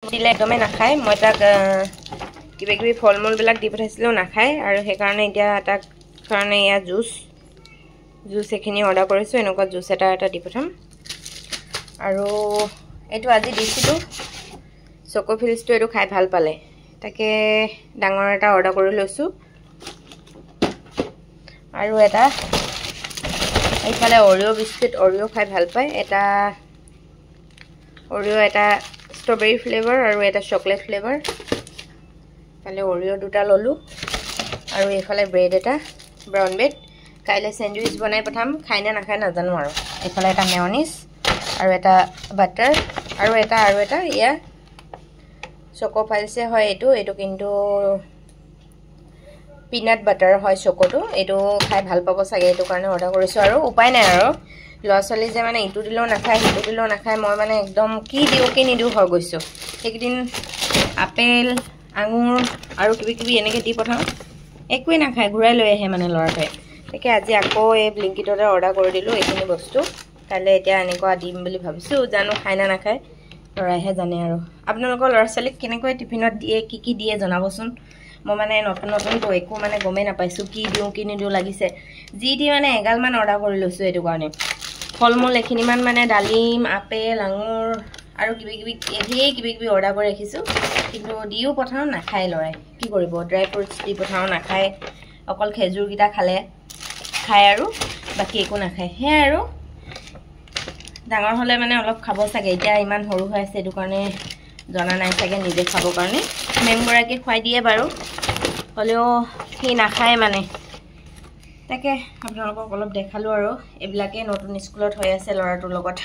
দিলে একদমে নাখায় মই তাক কিবা কিবি ফলমূল বিলাক দি পঠাইছিলো নাখায় আৰু সেই কাৰণে এতিয়া তাক কাৰণে ইয়া জুস এখিনি অৰ্ডাৰ কৰিছো এনেকুৱা জুস এটা দি পঠাম আৰু এটো আজি দিছিলো চকো ফিলছটো এটো খাই ভাল পালে তাকে ডাঙৰ এটা অৰ্ডাৰ কৰি লৈছো আৰু এটা এইফালে অৰিও বিস্কুট অৰিও খাই ভাল পায় এটা অৰিও এটা স্ট্ৰবেৰী ফ্লেভাৰ আৰু এটা চকলেট ফ্লেভাৰ কালে অৰিও দুটা ললো আৰু এইফালে ব্ৰেড এটা ব্ৰাউন ব্ৰেড কাইলে স্যান্ডউইচ বনাই পঠাম খাই না নাখায় নাজানো আৰু এইফালে এটা মেয়োনিজ আৰু এটা বাটাৰ আৰু এটা ইয়া চকো ফাইলছে হয় এটো কিন্তু পিনাট বাটাৰ হয় চকোটো এটো খাই ভাল পাব সাগে এটো কাৰণে অৰ্ডাৰ কৰিছো আৰু উপায় নাই আৰু লছলি যে মানে ইটো দিলো নাখায় হিটো দিলো নাখায় মই মানে একদম কি দিও কি নিদিও হৈ গৈছো একদিন আপেল আঙুৰ আৰু কিবি এনেকে দি পঠাও একোই নাখায় ঘুৰাই লৈ আহে মানে লৰাটোৱে তাকে আজি আকৌ এই ব্লিংকিটৰে অৰ্ডাৰ কৰি দিলো এইখিনি বস্তু কালে এতিয়া এনেকুৱা দিম বুলি ভাবিছো জানো খাই না নাখায় লৰাইহে জানে আৰু আপোনালোকৰ লৰাছলিক কেনেকৈ টিফিনত দিয়ে কি দিয়ে জনাবচোন মই মানে নতুন তো একো মানে গমে না পাইছো কি দিও কি নিদিও লাগিছে জি দি মানে এগাল মান অৰ্ডাৰ কৰি লৈছো এটো কাৰণে ফলমূল এখিনি মানে ডালিম আপেল আঙুৰ আৰু কিবি অৰ্ডাৰ কৰি ৰাখিছো কিন্তু দিও পঠাও নাখায় লৰাই কি কৰিব ড্ৰাই ফ্ৰুটছ দি পঠাও নাখায় অকল খেজুৰ গিটা খালে খায় আৰু বাকি একো নাখায় হে আৰু ডাঙৰ হলে মানে অলপ খাব সাগে এতিয়া ইমান সৰু হৈ আছে এটো কাৰণে জনা নাই সাগে নিজে খাব কাৰণে মেমগৰাকে খুৱাই দিয়ে বাৰু হলেও সি নাখায় মানে তাকে আপোনালোকক অলপ দেখালো আৰু এবিলাকে নতুন স্কুলত হৈ আছে লৰাটোৰ লগত